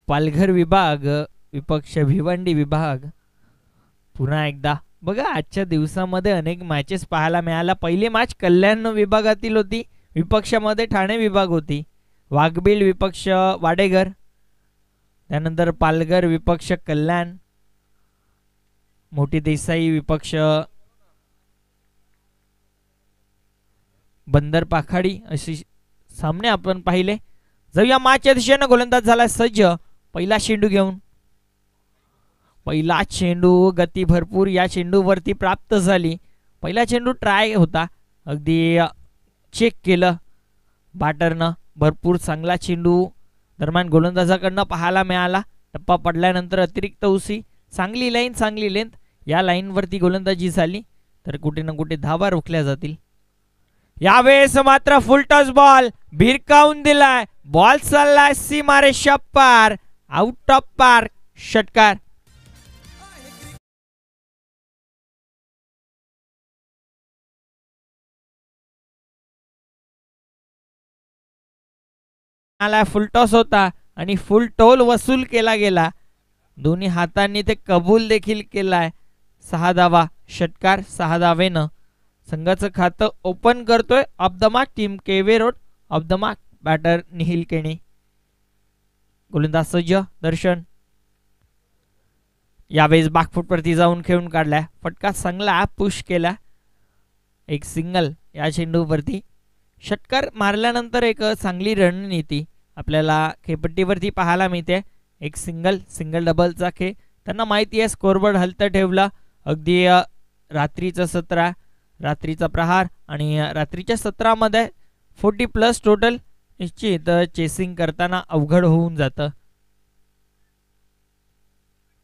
पालघर विभाग विपक्ष भिवंडी विभाग पुन्हा एकदा बघा आजच्या दिवसामध्ये अनेक मॅचेस पाहायला मिळाल्या। पहिली मॅच कल्याण विभागातील होती, विपक्षामध्ये ठाणे विभाग होती। वाघबीळ विपक्ष वाडेघर, त्यानंतर पालघर विपक्ष कल्याण, मोठी देसाई विपक्ष बंदर पाखाडी अशी सामने आपण पाहिले। जाऊया मॅचच्या दिशेने, गोलंदाज झाला सज्ज पहिला चेंडू घेऊन। पहिला चेंडू गती भरपूर या चेंडूवरती प्राप्त झाली। पहिला चेंडू ट्राय होता, अगदी चेक केलं बॅटरनं, भरपूर चांगला चेंडू दरम्यान गोलंदाजाकडनं पाहायला मिळाला। टप्पा पडल्यानंतर अतिरिक्त उसी, चांगली लाईन चांगली लेंथ, या लाईनवरती गोलंदाजी झाली तर कुठे ना कुठे धावा रोखल्या जातील। यावेळेस मात्र फुल टॉस बॉल भिरकावून दिलाय, बॉल चाललाय सीमारेषा पार, आउट ऑफ पार्क, षटकार। फुल टॉस होता आणि फुल टोल वसूल केला गेला, दोन्ही हातांनी ते कबूल देखील केलाय। 6 धावा, षटकार 6 धावेनं संघाचं खातं ओपन करतोय off the mark team Keve road, off the mark batter Nihil Keni. गोलंदाज सज्ज दर्शन, यावेळेस बॅकफुटवरती जाऊन खेळून काढलाय, फटका चांगला पुश केला, एक सिंगल या चेंडूवरती। षटकार मारल्यानंतर एक चांगली रणनीती आपल्याला खेळपट्टीवरती पाहायला मिळते। एक सिंगल डबलचा खेळ, त्यांना माहिती आहे स्कोरबोर्ड हलतं ठेवला, अगदी रात्रीचं 17 रात्रीचा प्रहार आणि रात्रीच्या 17 मध्ये 40+ टोटल निश्चित चेसिंग करताना अवघड होऊन जातं।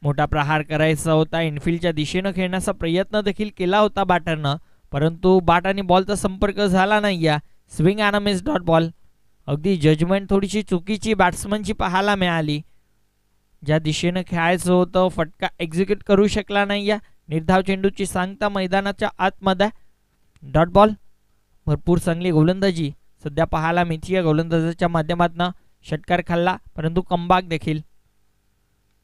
मोठा प्रहार करायचा होता, इनफिल्डच्या दिशेनं खेळण्याचा प्रयत्न देखील केला होता बॅटरनं, परंतु बॅट आणि बॉलचा संपर्क झाला नाही। या swing and miss dot ball, अगदी जजमेंट थोडीशी चुकीची बॅट्समनची पाहायला मिळाली। ज्या दिशेनं खेळायचं होतं फटका एक्झिक्यूट करू शकला नाही। या निर्धाव चेंडूची सांगता मैदानाच्या आतमध्ये डॉट बॉल, भरपूर चांगली गोलंदाजी सध्या पाहायला मिळते गोलंदाजाच्या माध्यमातून। षटकार खाल्ला परंतु कमबॅक देखील,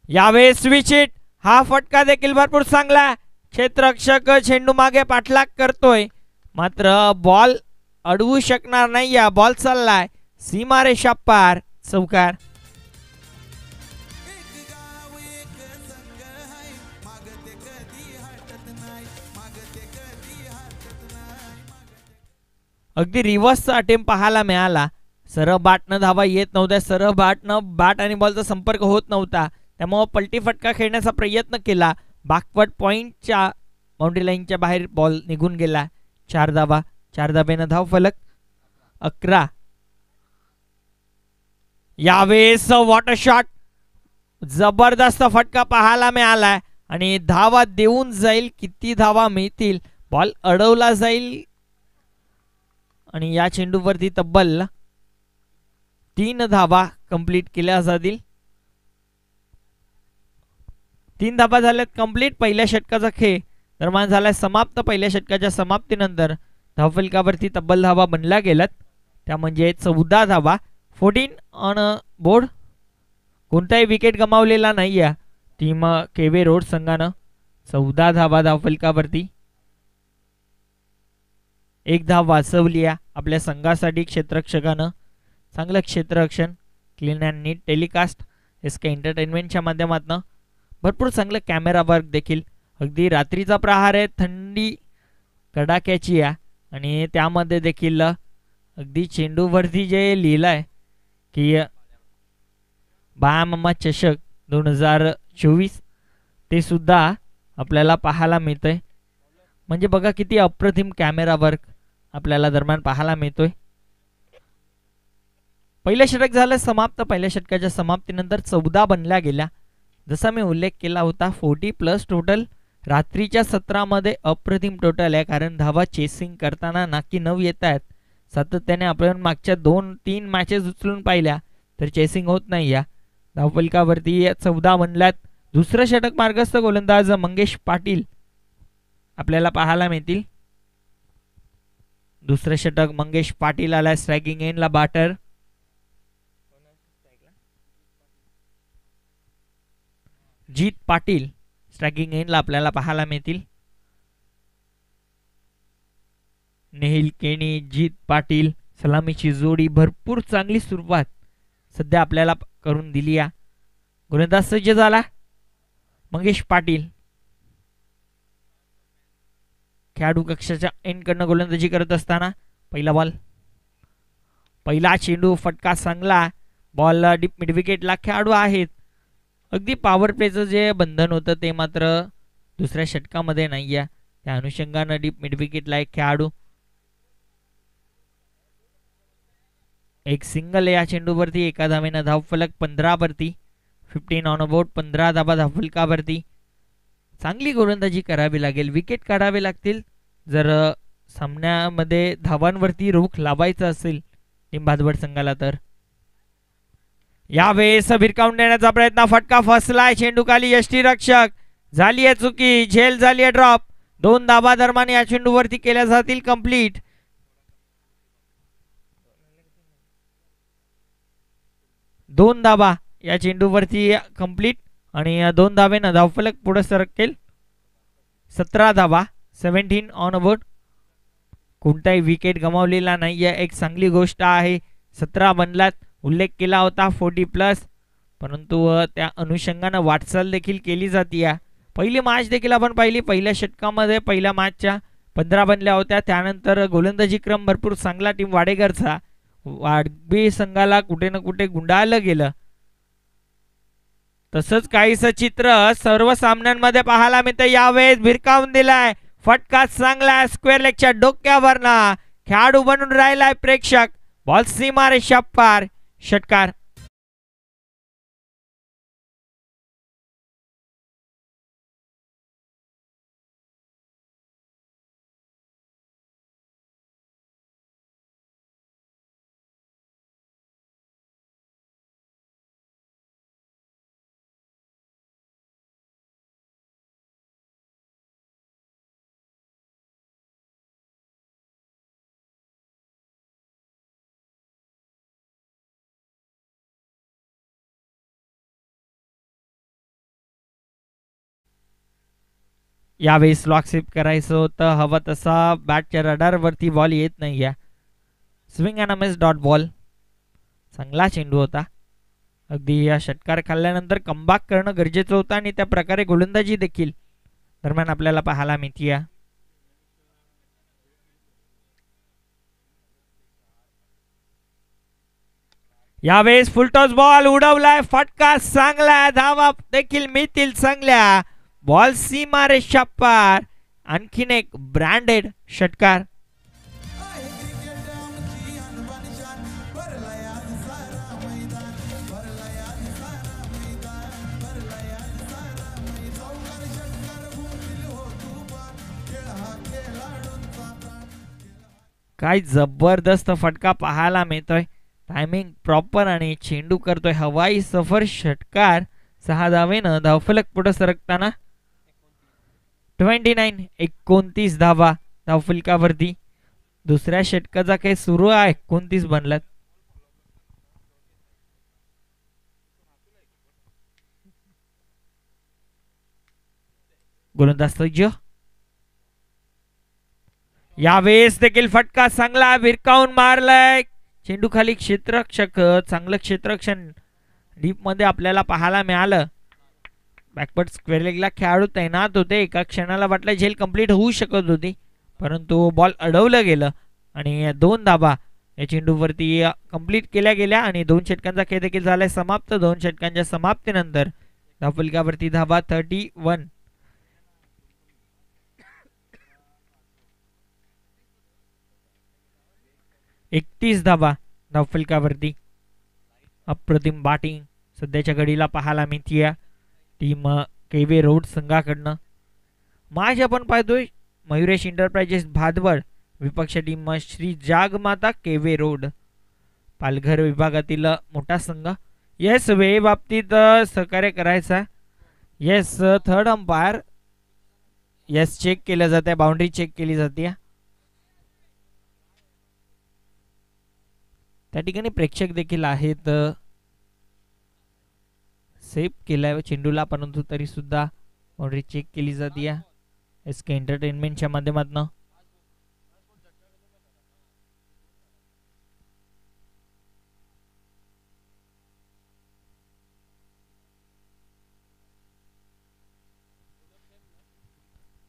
यावेळेस स्विच हिट, हा फटका देखील भरपूर चांगला, क्षेत्ररक्षक चेंडू मागे पाठलाग करतोय मात्र बॉल अडवू शकणार नाही। या बॉल चाललाय सीमारेषा पार, चौकार। अगदी रिव्हर्सचा अटेम्प्ट पाहायला मिळाला, सरळ बॅटनं धावा येत नव्हत्या, सरळ बॅट आणि बॉलचा संपर्क होत नव्हता, त्यामुळे पलटी फटका खेळण्याचा प्रयत्न केला, बॅकवर्ड पॉइंटच्या बाउंड्री लाईनच्या बाहेर बॉल निघून गेला। 4 धावा, 4 धावेनं धाव फलक 11। यावेळेस वॉटर शॉट, जबरदस्त फटका पाहायला मिळालाय आणि धावा देऊन जाईल, किती धावा मिळतील, बॉल अडवला जाईल आणि या चेंडूवरती तब्बल 3 धावा कंप्लीट केल्या जातील। 3 धावा झाल्यात कंप्लीट। पहिल्या षटकाचा खेळ दरम्यान झालाय समाप्त। पहिल्या षटकाच्या समाप्तीनंतर धावफलकावरती तब्बल धावा बनल्या गेल्यात, त्या म्हणजे 14 धावा, 14 ऑन बोर्ड, कोणताही विकेट गमावलेला नाही या टीम केवे रोड संघानं। 14 धावा धावफलकावरती, 1 धाव वाचवली आपल्या संघासाठी क्षेत्ररक्षकानं। चांगलं क्षेत्ररक्षण, clean and neat telecast SK एंटरटेनमेंटच्या माध्यमातून, भरपूर चांगलं कॅमेरा वर्क देखील, अगदी रात्रीचा प्रहार आहे, थंडी कडाक्याची आहे आणि त्यामध्ये देखील अगदी चेंडूवरती जे लिहिलंय की बाळामामा चषक 2024 ते सुद्धा आपल्याला पाहायला मिळतंय, म्हणजे बघा किती अप्रतिम कॅमेरा वर्क आपल्याला दरम्यान पाहायला मिळतोय। पहिलं षटक झालं समाप्त। पहिल्या षटकाच्या समाप्तीनंतर 14 बनल्या गेल्या, जसा मी उल्लेख केला होता 40+ टोटल, रात्रीच्या 17 मध्ये अप्रतिम टोटल आहे, कारण धावा चेसिंग करताना नाकी 9 येत आहेत। सातत्याने आपण मागच्या 2-3 मॅचेस उचलून पाहिल्या तर चेसिंग होत नाही। या धावफलकावरती 14 बनल्यात। दुसरं षटक मार्गस्थ गोलंदाज मंगेश पाटील आपल्याला पाहायला मिळतील। दुसरं षटक मंगेश पाटील आला स्ट्रायकिंग एंडला बॅटर, जीत पाटील स्ट्रायकिंग एंडला आपल्याला पाहायला मिळतील. नेहिल केनी, जीत पाटील सलामीची जोडी. भरपूर चांगली सुरुवात सध्या आपल्याला करून दिली या. गोलंदाज सज्ज झाला मंगेश पाटील. खेळाडू कक्षाच्या एंडकडनं गोलंदाजी करत असताना पहिला बॉल, पहिला चेंडू, फटका चांगला. बॉल डीप मिड विकेटला. खेळाडू आहेत. अगदी पॉवर प्लेचं जे बंधन होतं ते मात्र दुसऱ्या षटकामध्ये नाही आहे. त्या अनुषंगानं डीप मिड विकेटला एक खेळाडू. एक सिंगल या चेंडूवरती. एका धावेनं धावफलक 15 वरती. 15 ऑन अबाउट. 15 धाबा धावफलकावरती. चांगली गोलंदाजी करावी लागेल, विकेट काढावे लागतील जर सामन्यामध्ये धावांवरती रोख लावायचं असेल टिंबाधवड संघाला. तर यावेळेस भिरकावून देण्याचा प्रयत्न. फटका फसलाय. चेंडू खाली. यष्टीरक्षक झाली आहे चुकी. झेल झाली आहे ड्रॉप. 2 धाबा दरम्यान या चेंडूवरती केल्या जातील कंप्लीट. दोन धाबा या चेंडूवरती कंप्लीट आणि 2 धावेनं धावफलक पुढे सरकेल. 17 धाबा. 17 ऑन अबाउट. कोणताही विकेट गमावलेला नाहीये, एक चांगली गोष्ट आहे. 17 बनलात उल्लेख केला होता 40+, परंतु त्या अनुषंगानं वाटचाल देखील केली जाते. पहिली मॅच देखील आपण पाहिली. पहिल्या षटकामध्ये पहिल्या मॅचच्या 15 बनल्या होत्या. त्यानंतर गोलंदाजी क्रम भरपूर चांगला टीम वाडेकरचा. वाडबी संघाला कुठे ना कुठे गुंडाळलं गेलं. तसंच काहीसं चित्र सर्व सामन्यांमध्ये पाहायला मिळतं. यावेळेस भिरकावून दिलाय. फटका चांगला. स्क्वेअर लेगच्या डोक्यावरना खेळाडू बनून राहिलाय प्रेक्षक. बॉल सीमारेषा पार. षटकार. यावेळेस लॉक स्वीप करायचं होतं. हवं तसा बॅटच्या रडारवरती बॉल येत नाही आहे. Swing and a miss dot ball. चांगला चेंडू होता. अगदी या षटकार खाल्ल्यानंतर कमबॅक करणं गरजेचं होतं आणि त्या प्रकारे गोलंदाजी देखील दरम्यान आपल्याला पाहायला मिळते. यावेळेस फुलटॉस बॉल उडवलाय. फटका चांगला. धावा देखील मिळतील चांगल्या. बॉल सीमारेषा पार. आणखीन एक ब्रँडेड षटकार. काय जबरदस्त फटका पाहायला मिळतोय. टायमिंग प्रॉपर आणि चेंडू करतोय हवाई सफर. षटकार. 6 धावेनं धावफलक पुढे सरकताना 29 धावा धावफलकावरती. दुसऱ्या षटकाचा काही सुरू आहे. 29 बनलात. गोलंदाज सज्ज. यावेळेस देखील फटका चांगला. भिरकावून मारलाय. चेंडू खाली. क्षेत्ररक्षक चांगलं क्षेत्ररक्षण डीप मध्ये आपल्याला पाहायला मिळालं. बॅकवर्ड स्क्वेअर लेगला खेळाडू तैनात होते. एका क्षणाला वाटलं झेल कंप्लीट होऊ शकत होती, परंतु बॉल अडवलं गेलं आणि 2 धाबा या चेंडूवरती कंप्लीट केल्या गेल्या आणि 2 षटकांचा खेळ देखील झालाय समाप्त. 2 षटकांच्या समाप्तीनंतर धावफलकावरती धाबा 31. धाबा धावफलकावरती. अप्रतिम बॅटिंग सध्याच्या घडीला पाहायला मिळतीये टीम केवे रोड संघाकडनं. मॅच आपण पाहतोय मयुरेश एंटरप्राइजेस भादवड विपक्ष टीम श्री जागमाता केवे रोड पालघर विभागातील मोठा संघ. येस वे बाबतीत सहकार्य करायचा. Yes third umpire. Yes check केलं जाते. बाउंड्री चेक केली जाते. त्या ठिकाणी प्रेक्षक देखील आहेत. सेव्ह केलाय चेंडूला, परंतु तरी सुद्धा बाउंड्री चेक केली जाते एस के एंटरटेनमेंटच्या माध्यमातून.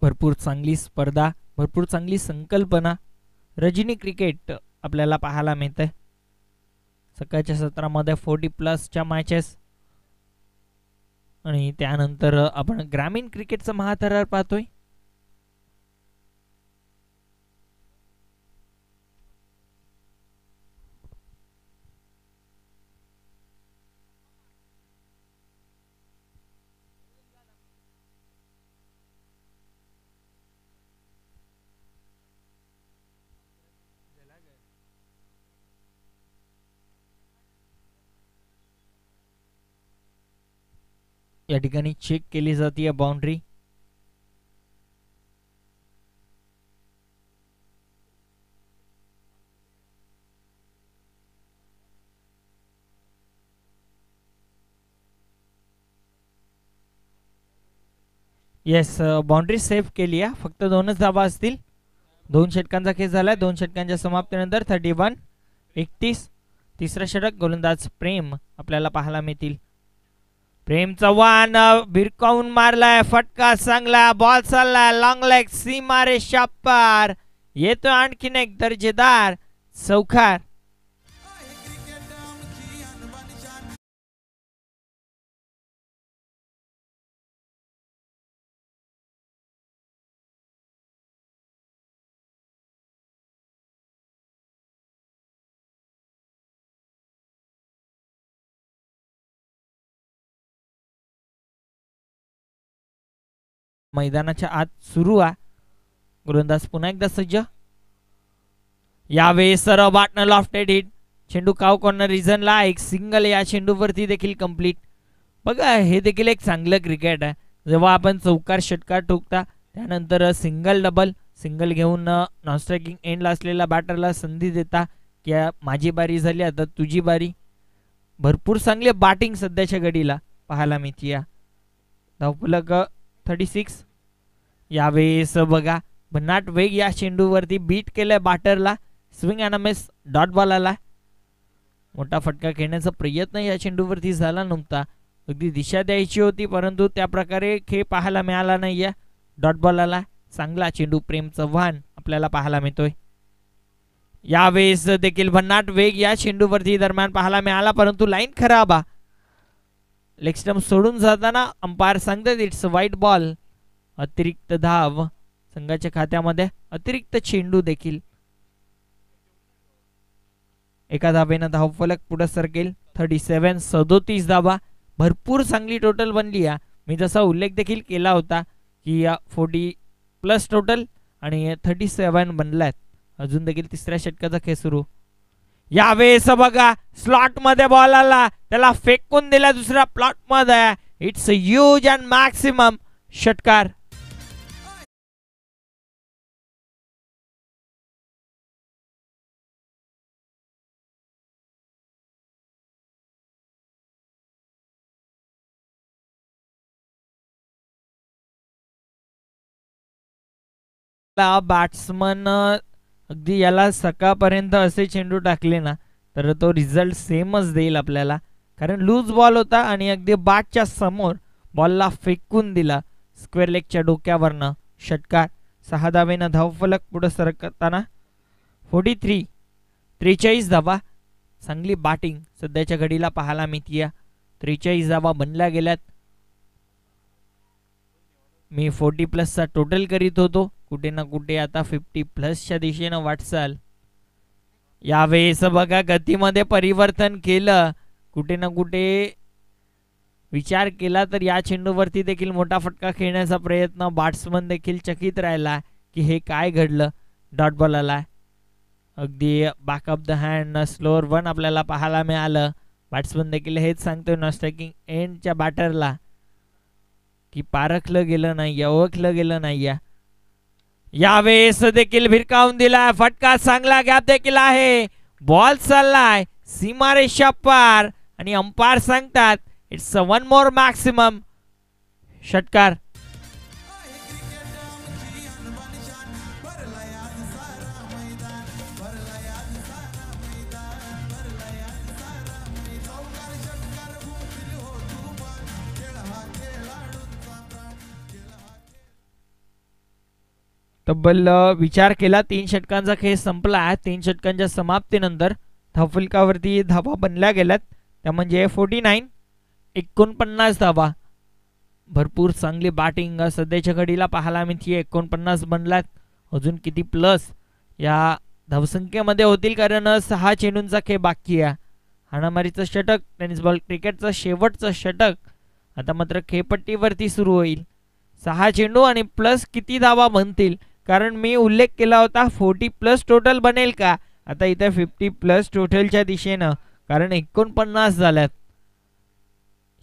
भरपूर चांगली स्पर्धा, भरपूर चांगली संकल्पना. रजनी क्रिकेट आपल्याला पाहायला मिळते. सकाळच्या सत्रामध्ये 40+ मॅचेस आणि त्यानंतर आपण ग्रामीण क्रिकेटचा महाथरार पाहतोय. या ठिकाणी चेक केली जाते बाउंड्री. येस, बाउंड्री सेव्ह केली आहे. फक्त 2च धावा असतील. 2 षटकांचा खेळ झालाय. 2 षटकांच्या समाप्तीनंतर 31-31 तिसरा षटक. गोलंदाज प्रेम आपल्याला पाहायला मिळतील. प्रेम चव्हाण भिरकावून मारलाय, फटका चांगला, बॉल चाललाय लॉंग लेग, सीमा रेषा पार. येतो आणखीन एक दर्जेदार चौकार. मैदानाच्या आत सुरू आहे. गोलंदाज पुन्हा एकदा सज्ज. यावेळेस सरळ बाटन लॉफ्टेड हिट. चेंडू काव कॉर्नर रिजनला. एक सिंगल या चेंडूवरती देखील कंप्लीट. बघा, हे देखील एक चांगलं क्रिकेट आहे. जेव्हा आपण चौकार षटकार ठोकता त्यानंतर सिंगल डबल, सिंगल घेऊन नॉन स्ट्रायकिंग एंडला असलेल्या बॅटरला संधी देता की माझी बारी झाली, आता तुझी बारी. भरपूर चांगले बॅटिंग सध्याच्या घडीला पाहायला मिळते. धावफलक 36. यावेळेस बघा भन्नाट वेग या चेंडूवरती बीट केलंय बॅटरला. Swing and a miss, dot ball आला. मोठा फटका खेळण्याचा प्रयत्न या चेंडूवरती झाला नव्हता. अगदी दिशा द्यायची होती परंतु त्या प्रकारे खेळ पाहायला मिळाला नाहीये. डॉट बॉल आला. चांगला चेंडू प्रेम चव्हाण आपल्याला पाहायला मिळतोय. यावेळेस देखील भन्नाट वेग या चेंडूवरती दरम्यान पाहायला मिळाला परंतु लाईन खराब. लेग स्टंप सोडून जाताना अंपायर सांगतात इट्स वाईट बॉल. अतिरिक्त धाव संघाच्या खात्यामध्ये. अतिरिक्त चेंडू देखील. एका धावेनं धावफलक पुढे सरकेल. 37 धावा. भरपूर चांगली टोटल बनली. मी जसा उल्लेख देखील केला होता की 40+ टोटल आणि 37 बनलात. अजून देखील तिसऱ्या षटकाचा खेळ सुरू. यावेळेस बघा स्लॉट मध्ये बॉल आला, त्याला फेकून दिला दुसऱ्या प्लॉट मध्ये. It's a huge and maximum षटकार. बॅट्समन अगदी याला सकाळपर्यंत असे चेंडू टाकले ना तर तो रिझल्ट सेमच देईल आपल्याला. कारण लूज बॉल होता आणि अगदी बॅटच्या समोर बॉलला फेकून दिला. स्क्वेअर लेगच्या डोक्यावरनं षटकार. 6 धावेनं धावफलक पुढे सरकताना 43 धावा. चांगली बॅटिंग सध्याच्या घडीला पाहायला मिळते. 43 धावा बनल्या गेल्यात. मी 40+ टोटल करीत होतो. कुठे ना कुठे आता 50+ दिशेनं वाटचाल. यावेळेस बघा गतीमध्ये परिवर्तन केलं. कुठे ना कुठे विचार केला तर या चेंडूवरती देखील मोठा फटका खेळण्याचा प्रयत्न. बॅट्समन देखील चकित राहिला की हे काय घडलं. डॉट बॉल आला. अगदी back of the hand slower 1 आपल्याला पाहायला मिळालं. बॅट्समन देखील हेच सांगतोय नॉन स्ट्रायकिंग एंडच्या बॅटरला की पारखलं गेलं नाही, ओळखलं गेलं नाही. यावेळेस देखील भिरकावून दिलाय. फटका चांगला, गॅप देखील आहे. बॉल चाललाय सीमारेषा पार आणि अंपायर सांगतात इट्स वन मोर मॅक्सिमम षटकार. तब्बल विचार केला 3 षटकांचा खेळ संपला आहे. 3 षटकांच्या समाप्तीनंतर धावफलकावरती धावा बनल्या गेल्यात त्या म्हणजे 49 49 धावा. भरपूर चांगली बॅटिंग सध्याच्या घडीला पाहायला मिळते. 49 बनल्यात. अजून किती प्लस या धावसंख्येमध्ये होतील कारण 6 चेंडूंचा खेळ बाकी आहे. हाणामारीचं षटक टेनिस बॉल क्रिकेटचं शेवटचं षटक आता मात्र खेळपट्टीवरती सुरू होईल. 6 चेंडू आणि प्लस किती धावा बनतील कारण मी उल्लेख केला होता 40 प्लस टोटल बनेल का. आता इथे 50 प्लस टोटलच्या दिशेनं कारण 49 झाल्यात.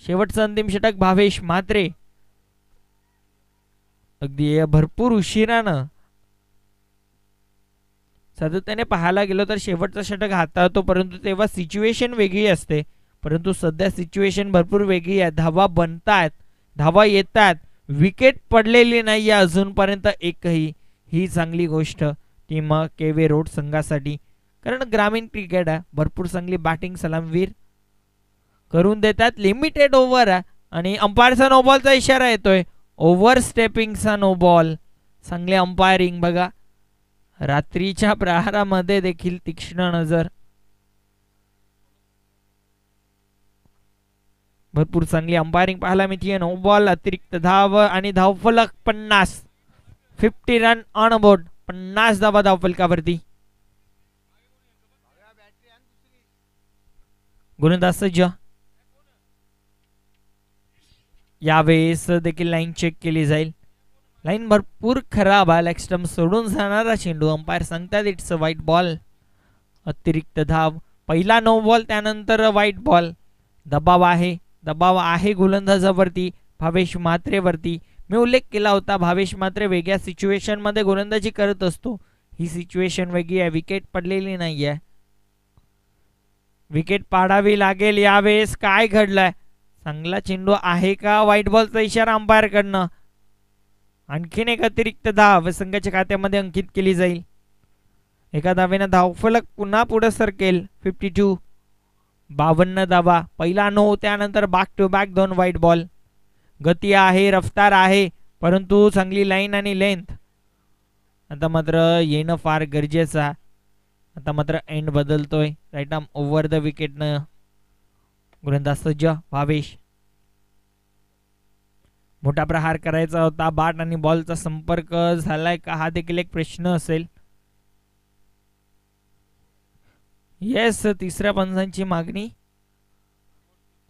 शेवटचं अंतिम षटक भावेश म्हात्रे अगदी भरपूर उशिरानं सातत्याने पाहायला गेलो तर शेवटचं षटक हाताळतो परंतु तेव्हा सिच्युएशन वेगळी असते. परंतु सध्या सिच्युएशन भरपूर वेगळी आहे. धावा बनतायत, धावा येतात, विकेट पडलेली नाही आहे अजूनपर्यंत एकही. ही चांगली गोष्ट टीम केवे रोड संघासाठी कारण ग्रामीण क्रिकेट आहे. भरपूर चांगली बॅटिंग सलामवीर करून देतात. लिमिटेड ओव्हर आहे आणि अंपायरचा नो बॉलचा इशारा येतोय. ओव्हर स्टेपिंगचा नो बॉल. चांगले अंपायरिंग बघा. रात्रीच्या प्रहारामध्ये देखील तीक्ष्ण नजर. भरपूर चांगली अंपायरिंग पाहायला मिळते. नो बॉल अतिरिक्त धाव आणि धावफलक 50. 50 रन ऑन बोर्ड. 50 धावा धावफलकावरती. गोलंदाज सज्ज. यावेळेस देखील लाईन चेक केली जाईल. लाईन भरपूर खराब आहे. लेग स्टंप सोडून जाणारा चेंडू. अंपायर सांगतात इट्स अ व्हाईट बॉल. अतिरिक्त धाव. पहिला नो बॉल त्यानंतर व्हाईट बॉल. दबाव आहे, दबाव आहे गोलंदाजावरती भावेश म्हात्रेवरती. मी उल्लेख केला होता भावेश म्हात्रे वेगळ्या सिच्युएशन मध्ये गोलंदाजी करत असतो. ही सिच्युएशन वेगळी आहे. विकेट पडलेली नाही आहे. विकेट पाडावी लागेल. यावेळेस काय घडलंय. चांगला चेंडू आहे का. व्हाईट बॉलचा इशारा अंपायर कडनं. आणखीन एक अतिरिक्त धाव संघाच्या खात्यामध्ये अंकित केली जाईल. एका धावेनं धावफलक पुन्हा पुढे सरकेल. 52. 52 धावा. पहिला नो त्यानंतर back to back 2 wide ball. गती आहे, रफ्तार आहे परंतु चांगली लाईन आणि लेंथ. आता मात्र येणं फार गरजेचं आहे. आता मात्र एंड बदलतोय. राईट आर्म ओव्हर द विकेटनं गोलंदाज सज्ज भावेश. मोठा प्रहार करायचा होता. बॅट आणि बॉलचा संपर्क झालाय का हा देखील एक प्रश्न असेल. येस, तिसऱ्या पंचांची मागणी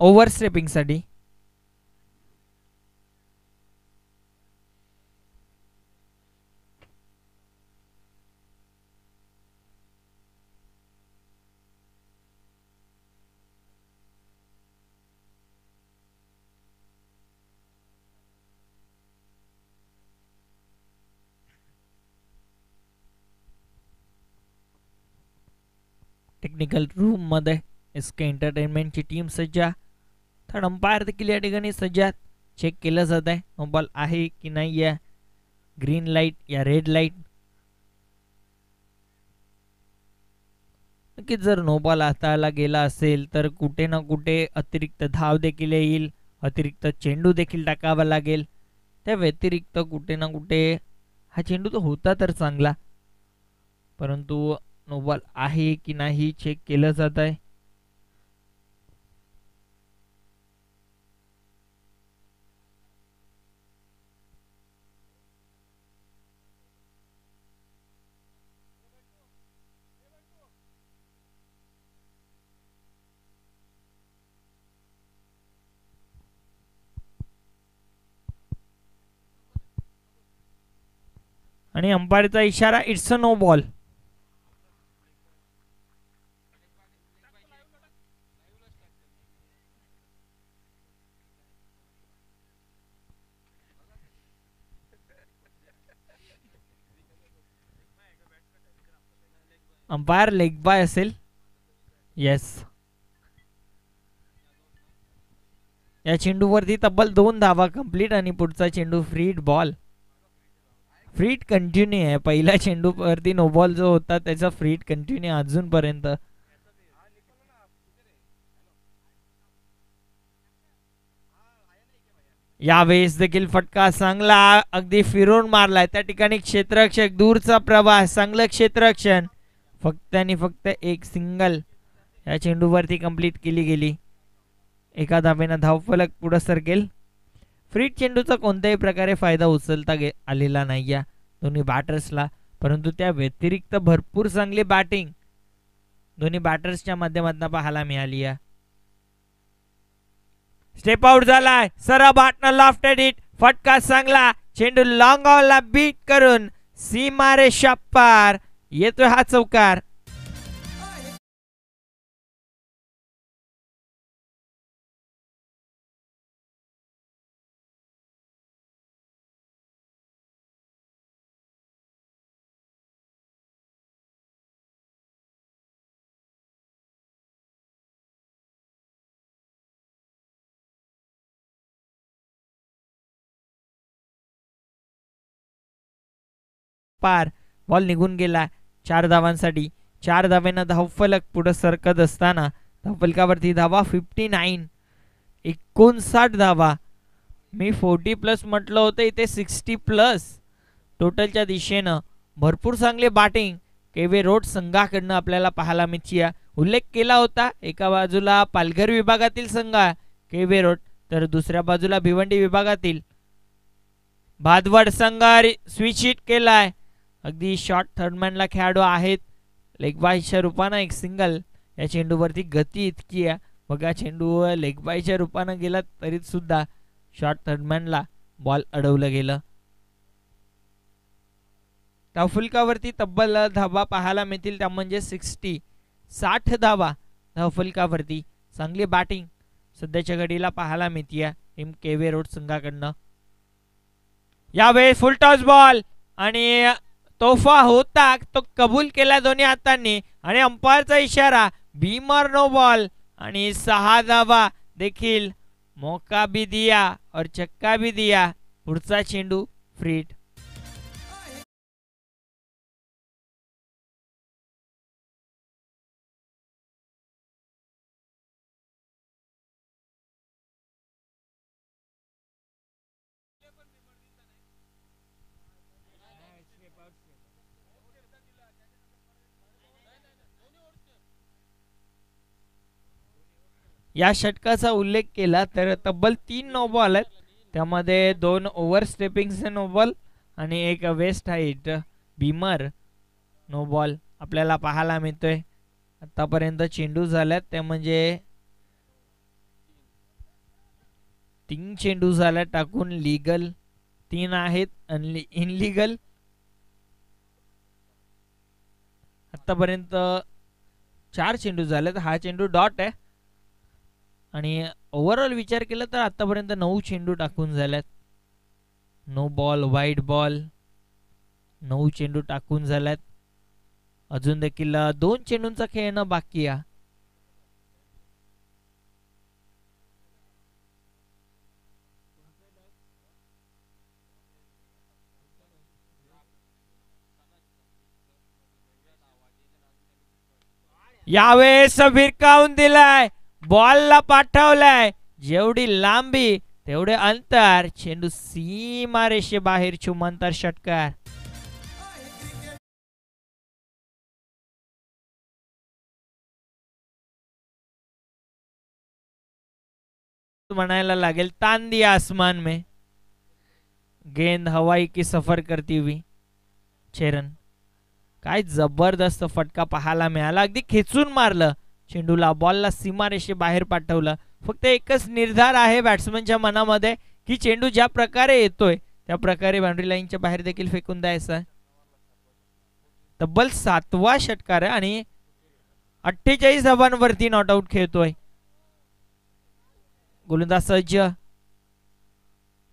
ओव्हर स्टेपिंग साठी. टेक्निकल रूम मध्ये एस के एंटरटेनमेंटची टीम सज्ज. थर्ड अंपायर देखील या ठिकाणी सज्ज. चेक केलं जात आहे नो बॉल आहे की नाही आहे. ग्रीन लाईट या रेड लाईट. नक्कीच जर नो बॉल हाताळला गेला असेल तर कुठे ना कुठे अतिरिक्त धाव देखील येईल. अतिरिक्त चेंडू देखील टाकावा लागेल. त्या व्यतिरिक्त कुठे ना कुठे हा चेंडू तो होता तर चांगला परंतु नो बॉल आहे की नाही चेक केलं जात आहे. आणि अंपायरचा इशारा it's a no ball. Umpire leg bye असेल. येस, या चेंडूवरती तब्बल 2 धावा कंप्लीट आणि पुढचा चेंडू फ्रीड बॉल. फ्रीड कंटिन्यू आहे. पहिल्या चेंडूवरती नो बॉल जो होता त्याचा फ्रीड कंटिन्यू अजूनपर्यंत. यावेळेस देखील फटका चांगला अगदी फिरून मारलाय त्या ठिकाणी. क्षेत्ररक्षक दूरचा प्रवास, चांगलं क्षेत्ररक्षण. फक्त आणि फक्त एक सिंगल या चेंडूवरती कंप्लीट केली गेली. एका धावेनं धावफलक पुढे सरकेल. फ्रीड चेंडूचा कोणत्याही प्रकारे फायदा उचलता आलेला नाही या दोन्ही बॅटर्सला, परंतु त्या व्यतिरिक्त भरपूर चांगली बॅटिंग दोन्ही बॅटर्सच्या माध्यमातून पाहायला मिळाली आहे. स्टेप आउट झालाय. सरळ बॅटनं लॉफ्टेड हिट. फटका चांगला. चेंडू लॉंग ऑनला बीट करून सीमारेषा पार येतोय हा चौकार. पार. बॉल निघून गेला 4 धावांसाठी. 4 धावेनं धावफलक पुढे सरकत असताना धावफलकावरती धावा 59. 59 धावा. मी 40+ म्हटलं होतं, इथे 60+ टोटलच्या दिशेनं. भरपूर चांगले बॅटिंग केवे रोड संघाकडनं आपल्याला पाहायला मिळते. उल्लेख केला होता एका बाजूला पालघर विभागातील संघ केवे रोड, तर दुसऱ्या बाजूला भिवंडी विभागातील भादवड संघ स्विच हिट केलाय. अगदी शॉर्ट थर्डमॅनला खेळाडू आहेत. लेग बायच्या रूपानं एक सिंगल. या चेंडूवरती गती इतकी आहे बघा. चेंडू लेग बायच्या रूपानं गेला तरी सुद्धा शॉर्ट थर्डमॅनला बॉल अडवलं गेलं. धावफलकावरती तब्बल धावा पाहायला मिळतील, त्या म्हणजे 60 धावा धावफलकावरती. चांगली बॅटिंग सध्याच्या घडीला पाहायला मिळते टीम केवे रोड संघाकडनं. यावेळी फुल टॉस बॉल आणि तोफा होता तो कबूल केला दोन्ही हातांनी आणि अंपायरचा इशारा. बीमर नो बॉल आणि 6 धावा देखील. मौका भी दिया और चक्का भी दिया. पुढचा चेंडू फ्रीड. या षटकाचा उल्लेख केला तर तब्बल 3 नो बॉल आहेत, त्यामध्ये 2 ओव्हर स्टेपिंगचे नो बॉल आणि एक waist height beamer no ball आपल्याला पाहायला मिळतोय. आतापर्यंत चेंडू झाल्यात त्या म्हणजे 3 चेंडू झाल्यात टाकून. लीगल 3 आहेत आणि इनलीगल आतापर्यंत 4 चेंडू झालेत. हा चेंडू डॉट आहे आणि ओव्हरऑल विचार केला तर आतापर्यंत 9 चेंडू टाकून झाल्यात. नो बॉल, वाईड बॉल 9 चेंडू टाकून झाल्यात. अजून देखील 2 चेंडूंचा खेळणं बाकी आहे. यावेळेस भिरकावून दिलाय. बॉलला पाठवलाय. जेवढी लांबी तेवढे अंतर. चेंडू सीमारेषे बाहेर चुमंतर षटकार. म्हणायला लागेल तान दिया आसमान में. गेंद हवाई की सफर करती हुई. चेरन काय जबरदस्त फटका पाहायला मिळाला. अगदी खेचून मारलं चेंडूला. बॉलला सीमारेषे बाहेर पाठवलं. फक्त एकच निर्धार आहे बॅट्समनच्या मनामध्ये की चेंडू ज्या प्रकारे येतोय त्या प्रकारे बाउंड्री लाईनच्या बाहेर देखील फेकून द्यायचा. तब्बल 7वा षटकार आहे आणि 48 धावांवरती नॉट आउट खेळतोय. गोलंदाज सज्ज.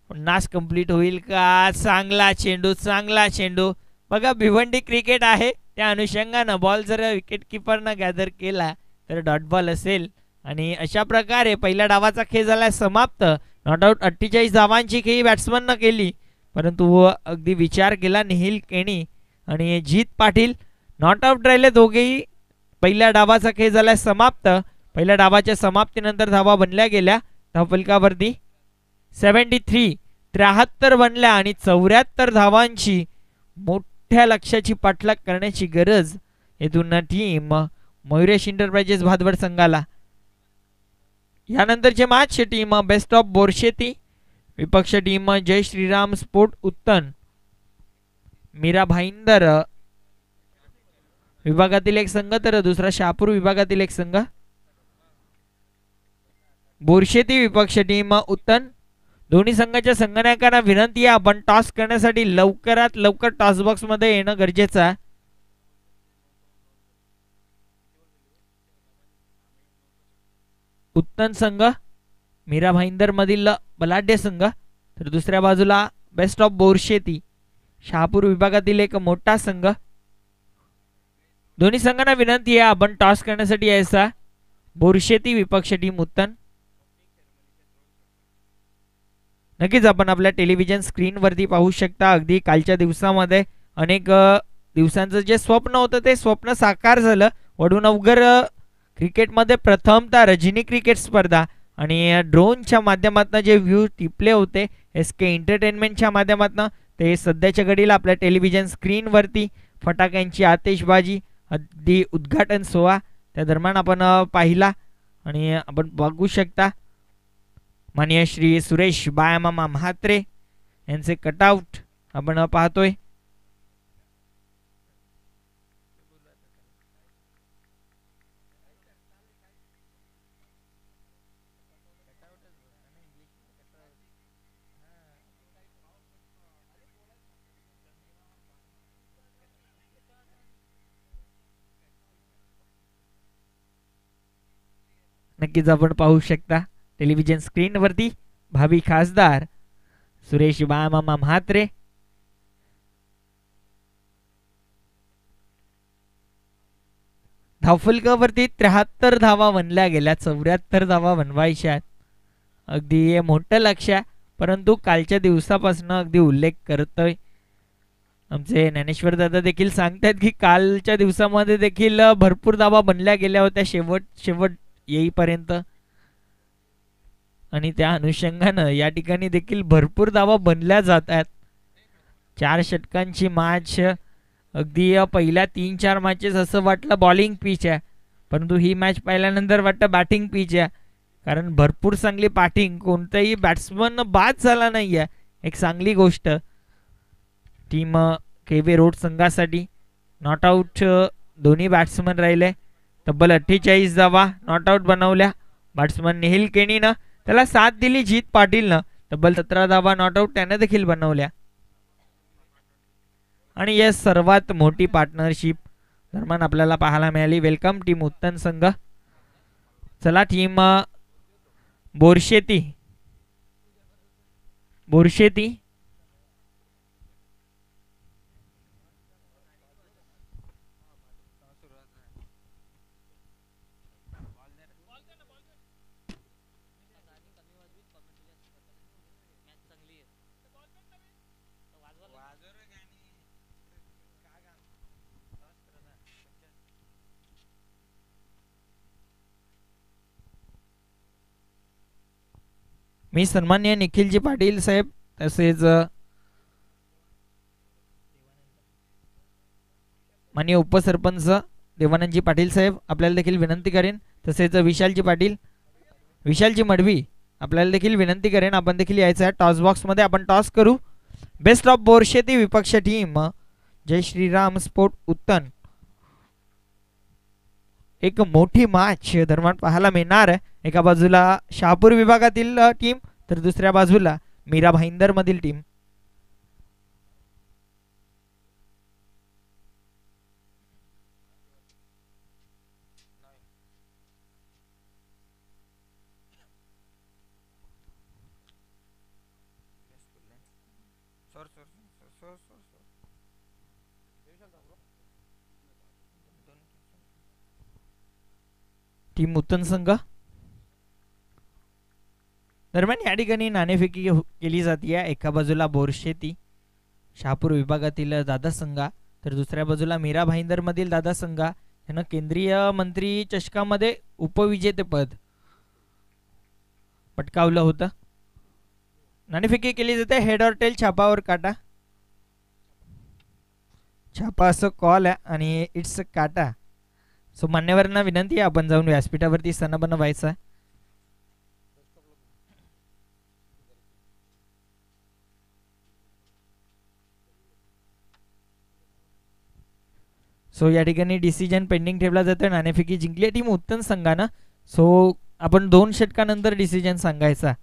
नाश कंप्लीट होईल का? चांगला चेंडू, चांगला चेंडू. बघा भिवंडी क्रिकेट आहे त्या अनुषंगानं बॉल जर विकेट किपरनं गॅदर केला तर डॉट बॉल असेल आणि अशा प्रकारे पहिल्या डावाचा खेळ झाला समाप्त. नॉट आउट 48 धावांची खेळी बॅट्समननं केली, परंतु अगदी विचार केला निखिल केणी आणि जीत पाटील नॉट आउट राहिले दोघेही. पहिल्या डावाचा खेळ झाला समाप्त. पहिल्या डावाच्या समाप्तीनंतर धावा बनल्या गेल्या धावफलकावरती 73 बनल्या आणि 74 धावांची मोठ्या लक्ष्याची पाठलाग करण्याची गरज येथून टीम मयुरेश इंटरप्राइजेस भादवड संघाला. यानंतरचे मॅच टीम बेस्ट ऑफ बोरशेती विपक्ष टीम जय श्रीराम स्पोर्ट उत्तन मीरा भाईंदर विभागातील एक संघ तर दुसरा शहापूर विभागातील एक संघ. बोरशेती विपक्ष टीम उत्तन. दोन्ही संघाच्या संघनायकांना विनंती आहे आपण टॉस करण्यासाठी लवकरात लवकर टॉस बॉक्स मध्ये येणं गरजेचं आहे. उत्तन संघ मीरा भाईंदर मधील बलाढ्य संघ तर दुसऱ्या बाजूला बेस्ट ऑफ बोरशेती शहापूर विभागातील एक मोठा संघ. दोन्ही संघांना विनंती आहे आपण टॉस करण्यासाठी यायचा. बोरशेती विपक्ष टीम उत्तन. नक्कीच आपण आपल्या टेलिव्हिजन स्क्रीनवरती पाहू शकता अगदी कालच्या दिवसामध्ये अनेक दिवसांचं जे स्वप्न होतं ते स्वप्न साकार झालं. वडूनवगर क्रिकेटमध्ये प्रथमतः रजनी क्रिकेट स्पर्धा आणि ड्रोनच्या माध्यमातून जे व्ह्यू टिपले होते SK एंटरटेनमेंटच्या माध्यमातून ते सध्याच्या घडीला आपल्या टेलिव्हिजन स्क्रीनवरती फटाक्यांची आतिषबाजी अगदी उद्घाटन सोहळा त्या दरम्यान आपण पाहिला आणि आपण बघू शकता माननीय श्री सुरेश बायामामा म्हात्रे यांचे कटआउट आपण पाहतोय. नक्कीच आपण पाहू शकता टेलिव्हिजन स्क्रीनवरती भावी खासदार सुरेश बाळामामा म्हात्रे. धावफलकावरती 73 धावा बनल्या गेल्या. 74 धावा बनवायच्या. अगदी मोठं लक्ष आहे, परंतु कालच्या दिवसापासून अगदी उल्लेख करतोय आमचे ज्ञानेश्वर दादा देखील सांगतात की कालच्या दिवसामध्ये देखील भरपूर धावा बनल्या गेल्या होत्या शेवट येईपर्यंत आणि त्या अनुषंगानं या ठिकाणी देखील भरपूर धावा बनल्या जात आहेत. 4 षटकांची मॅच अगदी पहिल्या 3-4 मॅचेस असं वाटलं बॉलिंग पिच आहे, परंतु ही मॅच पाहिल्यानंतर वाटतं बॅटिंग पिच आहे, कारण भरपूर चांगली बॅटिंग कोणताही बॅट्समन बाद झाला नाही आहे. एक चांगली गोष्ट टीम KV रोड संघासाठी. नॉट आउट दोन्ही बॅट्समन राहिले. तब्बल 48 धावा नॉट आउट बनवल्या बॅट्समन निखिल केणीनं. त्याला साथ दिली जीत पाटीलनं. तब्बल 17 धावा नॉट आउट त्याने देखील बनवल्या. आणि या सर्वात मोठी पार्टनरशिप दरम्यान आपल्याला पाहायला मिळाली. वेलकम टीम उत्तन संघ. चला टीम बोरशेती मी सन्माननीय निखिलजी पाटील साहेब तसेच माननीय उपसरपंच देवानंदजी पाटील साहेब आपल्याला देखील विनंती करेन, तसेच विशालजी मडवी आपल्याला देखील विनंती करेन आपण देखील यायचं आहे टॉस बॉक्स मध्ये. आपण टॉस करू. बेस्ट ऑफ बोरशेती विपक्ष टीम जय श्रीराम स्पोर्ट उत्तन. एक मोठी मॅच दरम्यान पाहायला मिळणार आहे. एका बाजूला शहापूर विभागातील टीम तर दुसऱ्या बाजूला मीरा भाईंदर मधील टीम. टीम उत्तन संघ दरम्यान या ठिकाणी नाणेफेकी केली जाते. एका बाजूला बोरशेती शहापूर विभागातील दादा संघा, तर दुसऱ्या बाजूला मीरा भाईंदर मधील दादा संघा यांना केंद्रीय मंत्री चषकामध्ये उपविजेतेपद पटकावलं होतं. नाणेफेकी केली जाते. हेड ऑर टेल, छापावर काटा. छापा असं कॉल आहे आणि इट्स काटा. सो मान्यवरांना विनंती आहे आपण जाऊन व्यासपीठावरती स्तनबन व्हायचा. सो या ठिकाणी डिसिजन पेंडिंग ठेवला जातो. नाणेफेकी जिंकली टीम उत्तम संघानं. सो आपण 2 षटकानंतर डिसिजन सांगायचा.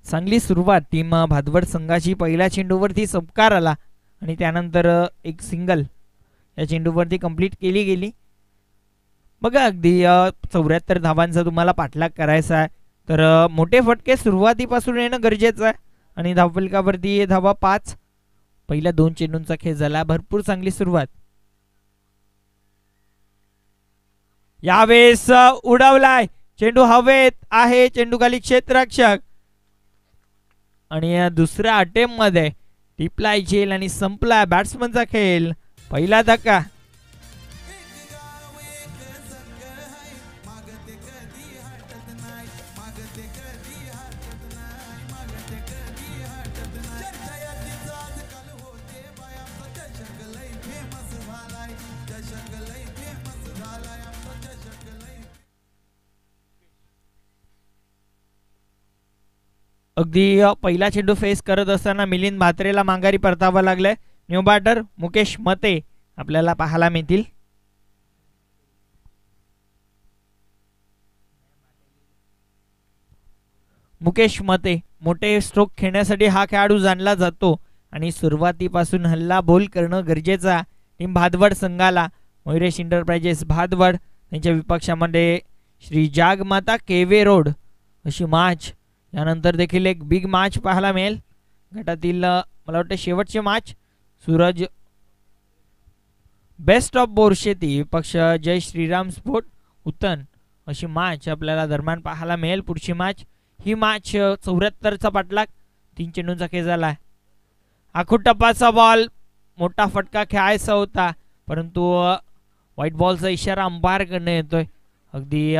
चांगली सुरुवात टीम भादवड संघाची. पहिल्या चेंडूवरती चमकार आला आणि त्यानंतर एक सिंगल या चेंडूवरती कंप्लीट केली गेली. बघा अगदी 74 धावांचा तुम्हाला पाठलाग करायचा आहे तर मोठे फटके सुरुवातीपासून येणं गरजेचं आहे. आणि धावफलकावरती धावा 5. पहिल्या 2 चेंडूंचा खेळ झाला. भरपूर चांगली सुरुवात. यावेळेस उडवलाय चेंडू हवेत आहे. चेंडू खाली क्षेत्ररक्षक आणि दुसऱ्या अटेम्प्ट मध्ये टिपलाय झेल आणि संपला बॅट्समनचा खेळ. पहिला धक्का. अगदी पहिला चेंडू फेस करत असताना मिलिंद म्हात्रेला माघारी परतावं लागलंय. न्यू बॅटर मुकेश मते आपल्याला पाहायला मिळतील. मुकेश मते मोठे स्ट्रोक खेळण्यासाठी हा खेळाडू जाणला जातो आणि सुरुवातीपासून हल्ला बोल करणं गरजेचं आहे. टीम भादवड संघाला मयुरेश इंटरप्राइजेस भादवड त्यांच्या विपक्षामध्ये श्री जागमाता केवे रोड अशी मॅच. यानंतर देखील एक बिग मॅच पाहायला मिळेल. गटातील मला वाटतं शेवटचे मॅच सूरज बेस्ट ऑफ बोरशेती विपक्ष जय श्रीराम स्पोर्ट उत्तन अशी मॅच आपल्याला दरम्यान पाहायला मिळेल. पुढची मॅच ही मॅच 74चा पाठलाग 3 चेंडूंचा खेळ झाला. आखूड टप्पाचा बॉल मोठा फटका खेळायचा होता परंतु व्हाईट बॉलचा इशारा अंपायर कडे येतोय. अगदी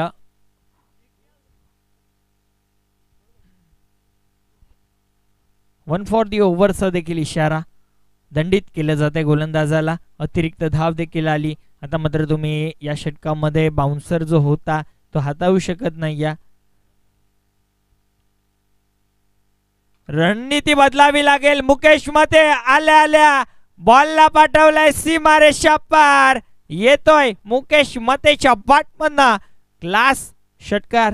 1 फॉर दी ओव्हरचा देखील इशारा दंडित केलं जाते गोलंदाजाला. अतिरिक्त धाव देखील आली. आता मात्र तुम्ही या षटकामध्ये बाउन्सर जो होता तो हाताळू शकत नाही. या रणनीती बदलावी लागेल. मुकेश मते आल्या आल्या बॉलला पाठवलाय सीमारेषा पार. येतोय मुकेश मतेच्या बॅटमधनं क्लास षटकार.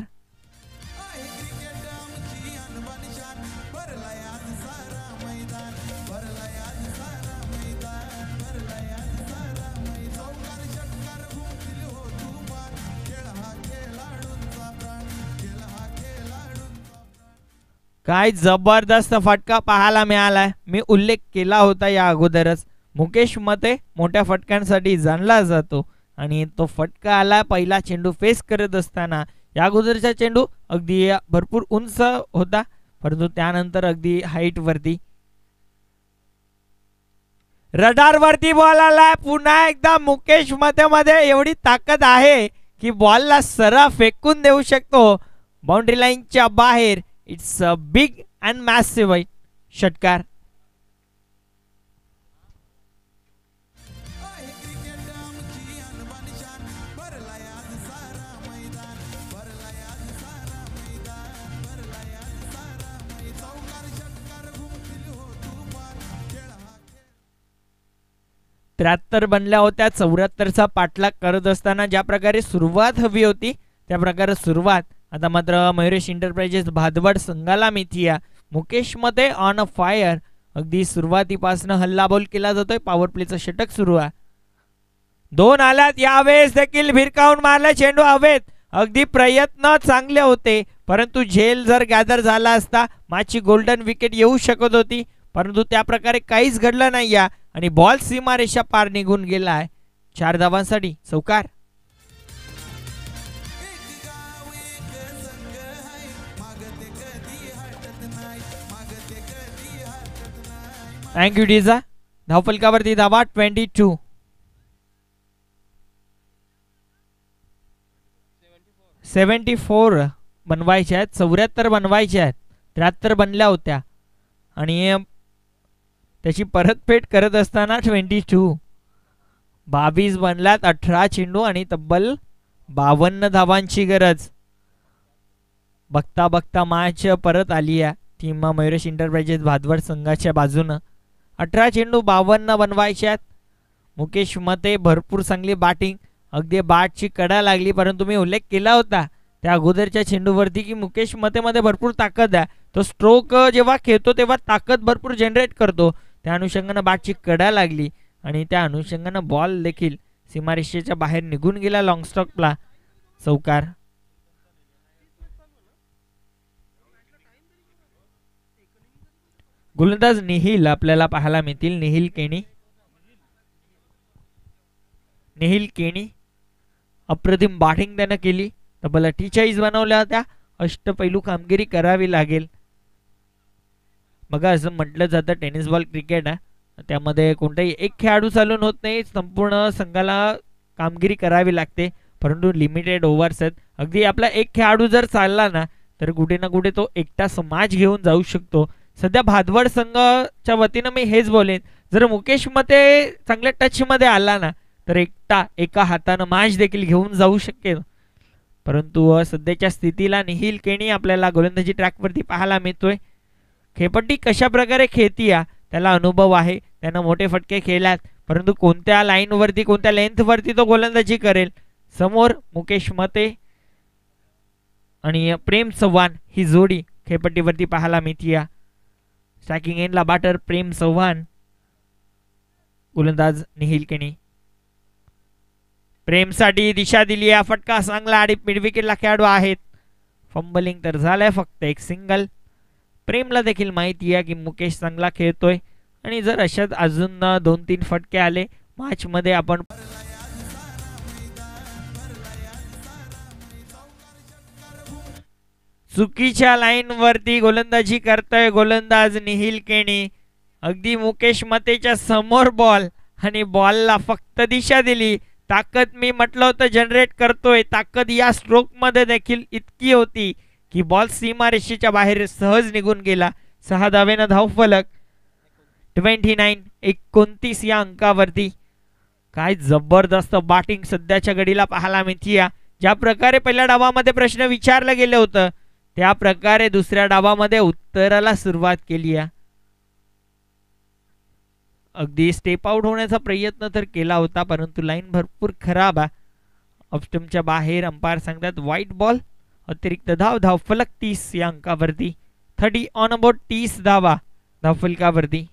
काय जबरदस्त फटका पाहायला मिळालाय. मी उल्लेख केला होता या अगोदरच. मुकेश मते मोठ्या फटक्यांसाठी जाणला जातो आणि तो फटका आला पहिला चेंडू फेस करत असताना. या अगोदरचा चेंडू अगदी भरपूर उंच होता परंतु त्यानंतर अगदी हाईट वरती रडार वरती बॉल आलाय. पुन्हा एकदा मुकेश मते मध्ये एवढी ताकद आहे की बॉलला सरळ फेकून देऊ शकतो बाउंड्री लाईनच्या बाहेर. It's a big and massive षटकार. 73 बनल्या होत्या. 74चा पाठलाग करत असताना ज्या प्रकारे सुरुवात हवी होती त्या प्रकारे सुरुवात आता मात्र मयुरेश इंटरप्राइजेस भादवड संघाला मिथिया. मुकेश मते ऑन अ फायर. अगदी सुरुवातीपासून हल्ला बोल केला जातोय. पॉवर प्लेचं षटक सुरू आहे. 2 आल्यात. यावेळेस देखील भिरकावून मारला चेंडू हवेत. अगदी प्रयत्न चांगले होते परंतु झेल जर गॅदर झाला असता मॅचची गोल्डन विकेट येऊ शकत होती परंतु त्या प्रकारे काहीच घडलं नाही आणि बॉल सीमारेषा पार निघून गेला आहे. 4 धावांसाठी चौकार. थँक्यू डीजा. धावफलकावरती धावा 22. 74 बनवायचे आहेत. 74 बनवायचे आहेत. 73 बनल्या होत्या आणि त्याची परतफेड करत असताना 22. 22 बनल्यात. 18 चेंडू आणि तब्बल 52 धावांची गरज. बघता बघता मॅच परत आली आहे टीम मयुरेश इंटरप्राइजेस भादवड संघाच्या बाजूनं. 18 चेंडू 52 बनवायचे आहेत. मुकेश मते भरपूर चांगली बॅटिंग. अगदी बॅटची कडा लागली परंतु मी उल्लेख केला होता त्या अगोदरच्या चेंडूवरती की मुकेश मतेमध्ये भरपूर ताकद आहे. तो स्ट्रोक जेव्हा खेळतो तेव्हा ताकद भरपूर जनरेट करतो. त्या अनुषंगानं बॅटची कडा लागली आणि त्या अनुषंगानं बॉल देखील सीमारेषेच्या बाहेर निघून गेला. लॉंग स्टॉपला चौकार. गोलंदाज निहिल आपल्याला पाहायला मिळतील. निहिल केणी अप्रतिम बॅटिंग त्यानं केली. तब्बल 48 बनवल्या होत्या. अष्टपैलू कामगिरी करावी लागेल. बघा असं म्हटलं जातं टेनिस बॉल क्रिकेट आहे त्यामध्ये कोणताही एक खेळाडू चालून होत नाही. संपूर्ण संघाला कामगिरी करावी लागते परंतु लिमिटेड ओव्हर्स आहेत. अगदी आपला एक खेळाडू जर चालला ना तर कुठे ना कुठे तो एकटा समाज घेऊन जाऊ शकतो. सध्या भादवड संघाच्या वतीनं मी हेच बोलेन जर मुकेश मते चांगल्या टच मध्ये आला ना तर एकटा एका हातानं मॅच देखील घेऊन जाऊ शकेल परंतु सध्याच्या स्थितीला निहिल केणी आपल्याला गोलंदाजी ट्रॅकवरती पाहायला मिळतोय. खेळपट्टी कशा प्रकारे खेळतीया त्याला अनुभव आहे. त्यानं मोठे फटके खेळल्यात परंतु कोणत्या लाईनवरती कोणत्या लेंथवरती तो गोलंदाजी करेल. समोर मुकेश मते आणि प्रेम चव्हाण ही जोडी खेळपट्टीवरती पाहायला मिळतीया. स्ट्रायकिंग एंडला बॅटर प्रेम चव्हाण. गोलंदाज निहिल केणी. प्रेमसाठी दिशा दिली आहे. फटका चांगला आणि मिड विकेटला खेळाडू आहेत. फंबलिंग तर झालंय फक्त एक सिंगल. प्रेमला देखील माहिती आहे की मुकेश चांगला खेळतोय आणि जर अशात अजून 2-3 फटके आले मॅच मध्ये आपण चुकीच्या लाईन वरती गोलंदाजी करतोय गोलंदाज निहिल केणी. अगदी मुकेश मतेच्या समोर बॉल आणि बॉलला फक्त दिशा दिली. ताकद मी म्हटलं होतं जनरेट करतोय. ताकद या स्ट्रोक मध्ये देखील इतकी होती की बॉल सीमारेषेच्या बाहेर सहज निघून गेला. 6 धावेनं धावफलक 29 या अंकावरती. काय जबरदस्त बॅटिंग सध्याच्या घडीला पाहायला मिळतीया. ज्या प्रकारे पहिल्या डावामध्ये प्रश्न विचारलं गेलं होतं त्या प्रकारे दुसऱ्या डावामध्ये उत्तराला सुरुवात केली आहे. अगदी स्टेप आउट होण्याचा प्रयत्न तर केला होता परंतु लाईन भरपूर खराब आहे. ऑफस्टंपच्या बाहेर अंपायर सांगतात व्हाईट बॉल. अतिरिक्त धावफलक 30 या अंकावरती. 30 ऑन अबाउट 30 धावा धावफलकावरती.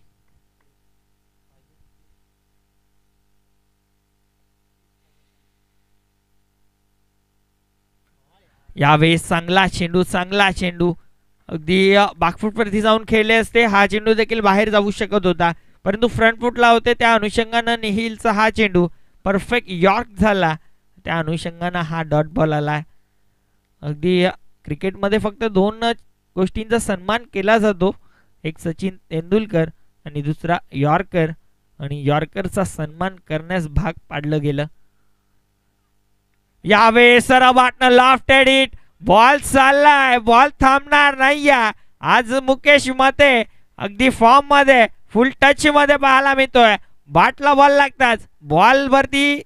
यावेळेस चांगला चेंडू अगदी बॅकफूट वरती जाऊन खेळले असते हा चेंडू देखील बाहेर जाऊ शकत होता परंतु फ्रंट फूटला होते त्या अनुषंगानं निहिलचा हा चेंडू परफेक्ट यॉर्क झाला. त्या अनुषंगानं हा डॉट बॉल आला. अगदी क्रिकेटमध्ये फक्त 2 गोष्टींचा सन्मान केला जातो. एक सचिन तेंडुलकर आणि दुसरा यॉर्कर आणि यॉर्करचा सन्मान करण्यास भाग पाडलं गेलं. यावेळेस सराबाटनं लाफ्टेड इट. बॉल चाललाय. बॉल थांबणार नाहीये. आज मुकेश मते अगदी फॉर्म मध्ये फुल टच मध्ये पाहायला मिळतोय. बॅटला बॉल लागताच बॉल वरती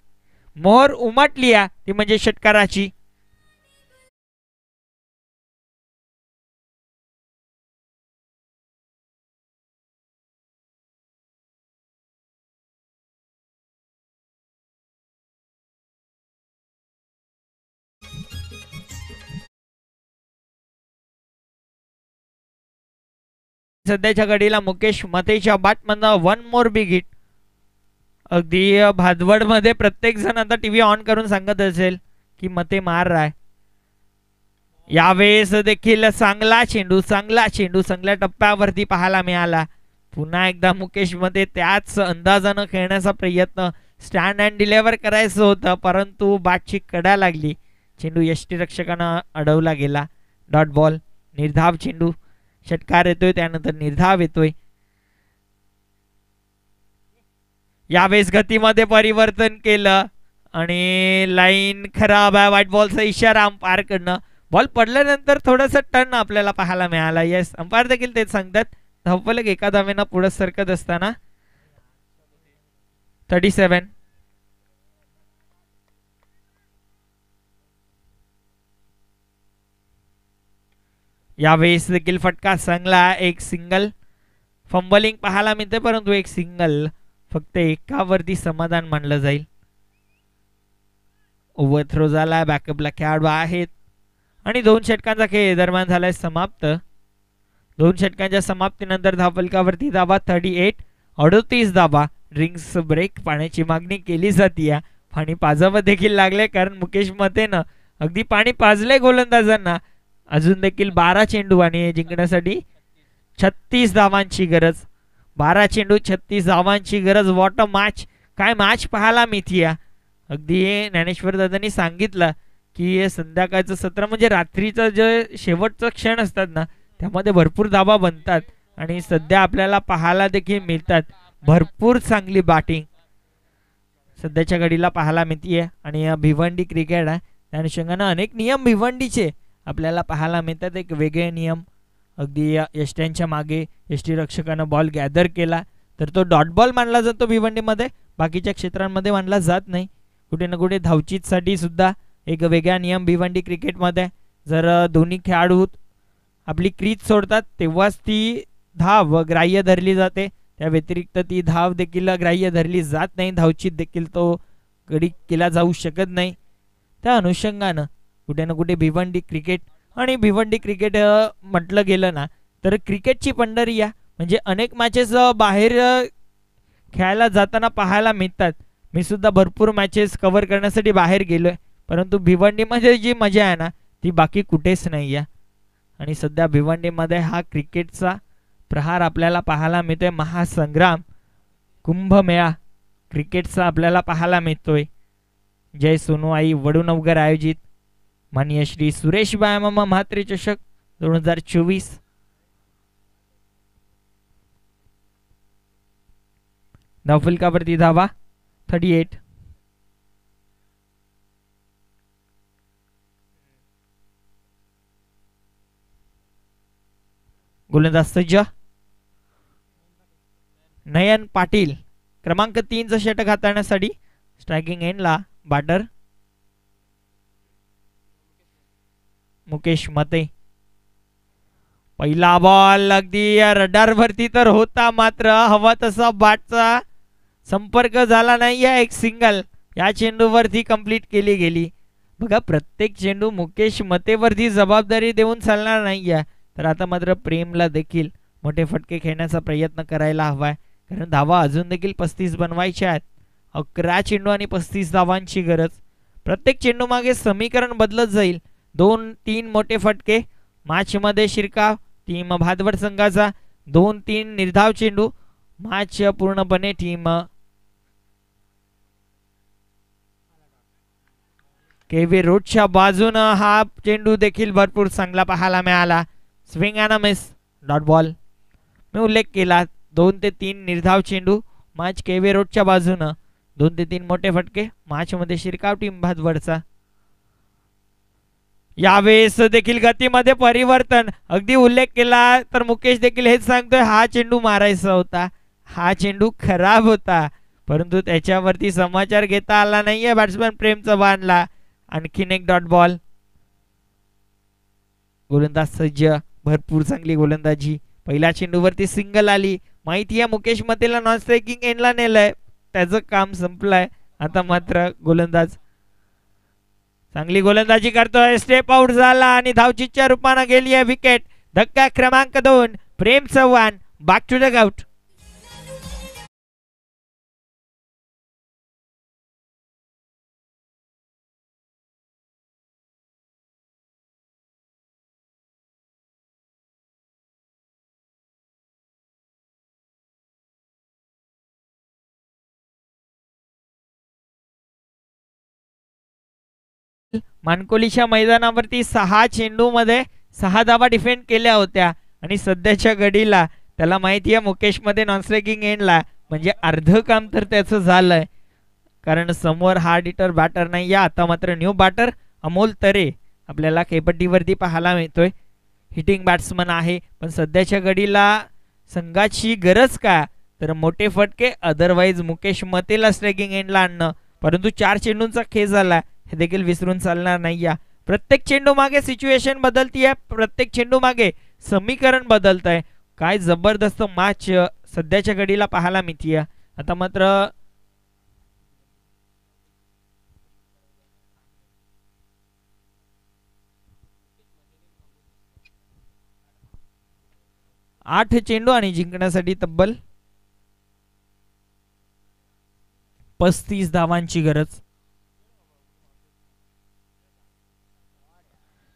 मोहर उमटली ती म्हणजे षटकाराची. सध्याच्या घडीला मुकेश मतेच्या बॅटमधनं वन मोर बिग हिट. अगदी भादवड मध्ये प्रत्येक जण आता टीव्ही ऑन करून सांगत असेल की मते मार रहा है. यावेळेस देखील चांगला चेंडू चांगल्या टप्प्यावरती पाहायला मिळाला. पुन्हा एकदा मुकेश मते त्याच अंदाजानं खेळण्याचा प्रयत्न, स्टँड अँड डिलिव्हर करायचं होतं परंतु बॅटची कडा लागली. चेंडू यष्टीरक्षकानं अडवला गेला. Dot ball. निर्धाव चेंडू. षटकार येतोय त्यानंतर निर्धाव येतोय. यावेळेस गतीमध्ये परिवर्तन केलं आणि लाईन खराब आहे. व्हाईट बॉलचा इशारा अंपायर कडनं. बॉल पडल्यानंतर थोडंसं टर्न आपल्याला पाहायला मिळाला. येस, अंपायर देखील तेच सांगतात. धावफलक एका धावेनं पुढे सरकत असताना 37. यावेळेस देखील फटका चांगला. एक सिंगल. फंबलिंग पाहायला मिळते परंतु एक सिंगल. फक्त एकावरती समाधान मानलं जाईल. ओव्हरथ्रो झाला. बॅकअपला खेळाडू आहेत आणि 2 षटकांचा खेळ दरम्यान झालाय समाप्त. 2 षटकांच्या समाप्तीनंतर धावफलकावरती धावा 38. 38 धावा. रिंग्स ब्रेक पाण्याची मागणी केली जाते. पाणी पाजावं देखील लागले कारण मुकेश मतेनं अगदी पाणी पाजले गोलंदाजांना. अजून देखील 12 चेंडू आणि जिंकण्यासाठी 36 धावांची गरज. 12 चेंडू 36 धावांची गरज. What a match. काय मॅच पाहायला मिळतीये. अगदी ज्ञानेश्वर दादांनी सांगितलं की संध्याकाळचं सत्र म्हणजे रात्रीचं जे शेवटचं क्षण असतात ना त्यामध्ये भरपूर धावा बनतात आणि सध्या आपल्याला पाहायला देखील मिळतात. भरपूर चांगली बॅटिंग सध्याच्या घडीला पाहायला मिळतीये आणि भिवंडी क्रिकेट आहे त्या अनुषंगानं अनेक नियम भिवंडीचे आपल्याला पाहायला मिळतात. एक वेगळे नियम. अगदी यष्ट्यांच्या मागे यष्टीरक्षकानं बॉल गॅदर केला तर तो डॉट बॉल मानला जातो भिवंडीमध्ये. बाकीच्या क्षेत्रांमध्ये मानला जात नाही. कुठे ना कुठे धावचीसाठी सुद्धा एक वेगळा नियम भिवंडी क्रिकेटमध्ये. जर दोन्ही खेळाडू आपली क्रीज सोडतात तेव्हाच ती धाव ग्राह्य धरली जाते. त्या व्यतिरिक्त ती धाव देखील ग्राह्य धरली जात नाही. धावचीत देखील तो गडी केला जाऊ शकत नाही. त्या अनुषंगानं कुठे ना कुठे भिवंडी क्रिकेट आणि भिवंडी क्रिकेट म्हटलं गेलं ना तर क्रिकेटची पंढरी या म्हणजे अनेक मॅचेस बाहेर खेळायला जाताना पाहायला मिळतात. मी सुद्धा भरपूर मॅचेस कव्हर करण्यासाठी बाहेर गेलोय परंतु भिवंडीमध्ये जी मजा आहे ना ती बाकी कुठेच नाही आहे. आणि सध्या भिवंडीमध्ये हा क्रिकेटचा प्रहार आपल्याला पाहायला मिळतोय. महासंग्राम कुंभमेळा क्रिकेटचा आपल्याला पाहायला मिळतोय. जय सोनूआई वडूनवगर आयोजित माननीय श्री सुरेश बायमामा म्हात्रे चषक 2024. धावफलकावरती धावा 38. गोलंदाज सज्ज. नयन पाटील क्रमांक 3चं षटक हाताळण्यासाठी स्ट्रायकिंग एंडला बॅटर मुकेश मते. पहिला बॉल अगदी रडार वरती तर होता मात्र हवा तसा बॅटचा संपर्क झाला नाही. एक सिंगल या चेंडूवरती कंप्लीट केली गेली. बघा प्रत्येक चेंडू मुकेश मतेवरती जबाबदारी देऊन चालणार नाहीये. तर आता मात्र प्रेमला देखील मोठे फटके खेळण्याचा प्रयत्न करायला हवाय कारण धावा अजून देखील 35 बनवायच्या आहेत. 11 चेंडू आणि 35 धावांची गरज. प्रत्येक चेंडू मागे समीकरण बदलत जाईल. 2-3 मोठे फटके मॅच मध्ये शिरकाव टीम भादवड संघाचा. 2-3 निर्धाव चेंडू मॅच पूर्णपणे टीम केव्ही रोडच्या बाजूने. हा चेंडू देखील भरपूर चांगला पाहायला मिळाला. Swing and miss. Dot ball. मी उल्लेख केला 2 ते 3 निर्धाव चेंडू मॅच केव्ही रोडच्या बाजूने. 2 ते 3 मोठे फटके मॅच मध्ये शिरकाव टीम भादवडचा. यावेळेस देखील गतीमध्ये परिवर्तन. अगदी उल्लेख केला तर मुकेश देखील हेच सांगतोय हा चेंडू मारायचा होता. हा चेंडू खराब होता परंतु त्याच्यावरती समाचार घेता आला नाहीये. बॅट्समॅन प्रेमचा बांधला. आणखीन एक डॉट बॉल. गोलंदाज सज्ज. भरपूर चांगली गोलंदाजी. पहिल्या चेंडूवरती सिंगल आली. माहिती आहे मुकेश मतेला नॉन स्ट्रायकिंग एंडला नेलंय. त्याचं काम संपलंय. आता मात्र गोलंदाज चांगली गोलंदाजी करतोय. स्टेप आउट झाला आणि धावचीच्या रूपाने गेली आहे विकेट. धक्का क्रमांक 2 Prem Chavan back to the out. मानकोलीच्या मैदानावरती 6 चेंडूमध्ये 6 धावा डिफेंड केल्या होत्या आणि सध्याच्या घडीला त्याला माहिती आहे मुकेश मध्ये नॉन स्ट्रायकिंग एंडला म्हणजे अर्ध काम तर त्याचं झालंय, कारण समोर हार्ड हिटर बॅटर नाही आहे. आता मात्र न्यू बॅटर अमोल तरे आपल्याला केपट्टीवरती पाहायला मिळतोय. हिटिंग बॅट्समन आहे, पण सध्याच्या घडीला संघाची गरज का तर मोठे फटके, अदरवाईज मुकेश मतेला स्ट्रायकिंग एंडला आणणं. परंतु 4 चेंडूंचा खेळ झाला हे देखील विसरून चालणार नाही. प्रत्येक चेंडू मागे सिच्युएशन बदलतीये, प्रत्येक चेंडू मागे समीकरण बदलत आहे. काय जबरदस्त मॅच सध्याच्या घडीला पाहायला मिळतीये. आता मात्र 8 चेंडू आणि जिंकण्यासाठी तब्बल 35 धावांची गरज.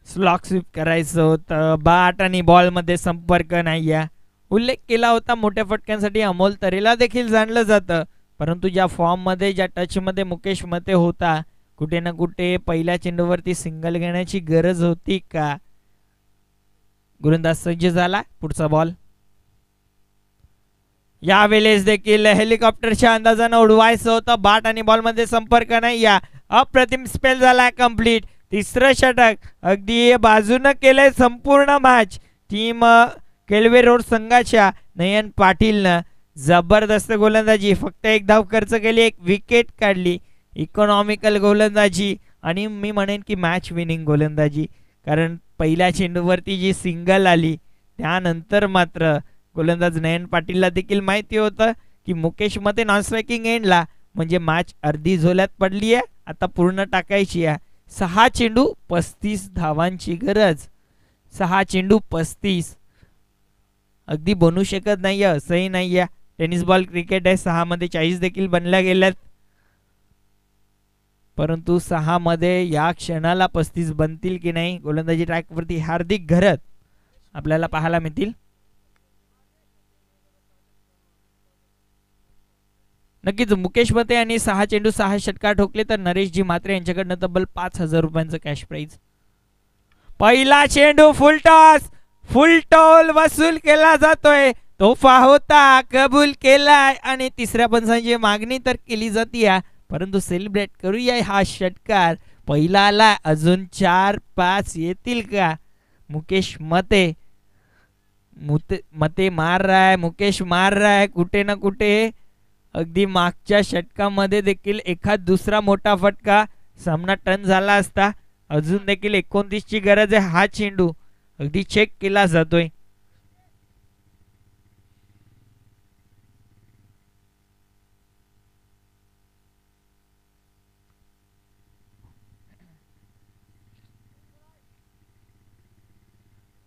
स्लॉक स्वीप करायचं होतं, बॅट आणि बॉल मध्ये संपर्क नाही आहे. उल्लेख केला होता मोठ्या फटक्यांसाठी अमोल तरेला देखील जाणलं जातं, परंतु ज्या फॉर्म मध्ये ज्या टच मध्ये मुकेश मते होता, कुठे ना कुठे पहिल्या चेंडूवरती सिंगल घेण्याची गरज होती का. गोलंदाज सज्ज झाला, पुढचा बॉल. यावेळेस देखील हेलिकॉप्टरच्या अंदाजानं उडवायचं होतं, बॅट आणि बॉल मध्ये संपर्क नाही. या अप्रतिम स्पेल झाला कंप्लीट. तिसरं षटक अगदी बाजूनं केलंय संपूर्ण मॅच. टीम केळवे रोड संघाच्या नयन पाटीलनं जबरदस्त गोलंदाजी, फक्त एक धाव खर्च केली, एक विकेट काढली. इकॉनॉमिकल गोलंदाजी आणि मी म्हणेन की मॅच विनिंग गोलंदाजी, कारण पहिल्या चेंडूवरती जी सिंगल आली त्यानंतर मात्र गोलंदाज नयन पाटीलला देखील माहिती होतं की मुकेश मते नॉन स्ट्रायकिंग एंडला म्हणजे मॅच अर्धी झोल्यात पडली आहे, आता पूर्ण टाकायची आहे. 6 चेंडू 35 धावांची गरज. 6 चेंडू 35 अगदी बनू शकत नाही असंही नाही आहे. टेनिस बॉल क्रिकेट आहे, 6 मध्ये 40 देखील बनल्या गेल्यात, परंतु 6 मध्ये या क्षणाला 35 बनतील की नाही. गोलंदाजी ट्रॅकवरती हार्दिक घरत आपल्याला पाहायला मिळतील. नक्कीच मुकेश मते यांनी 6 चेंडू 6 षटकार ठोकले, तर नरेशजी म्हात्रे यांच्याकडनं तब्बल 5000 रुपयांचं कॅश प्राइज. पहिला चेंडू फुल टॉल वसूल केला जातोय, तोफा होता कबूल केलाय आणि तिसऱ्या पंचांची मागणी तर केली जाते, परंतु सेलिब्रेट करूया हा षटकार. पहिला आला, अजून 4-5 येतील का. मुकेश मते मार रहा है, मुकेश मार रहा है कुठे ना कुठे. अगदी मागच्या षटकामध्ये देखील एखाद दुसरा मोठा फटका सामना टर्न झाला असता. अजून देखील 29 ची गरज आहे. हा चेंडू अगदी चेक केला जातोय.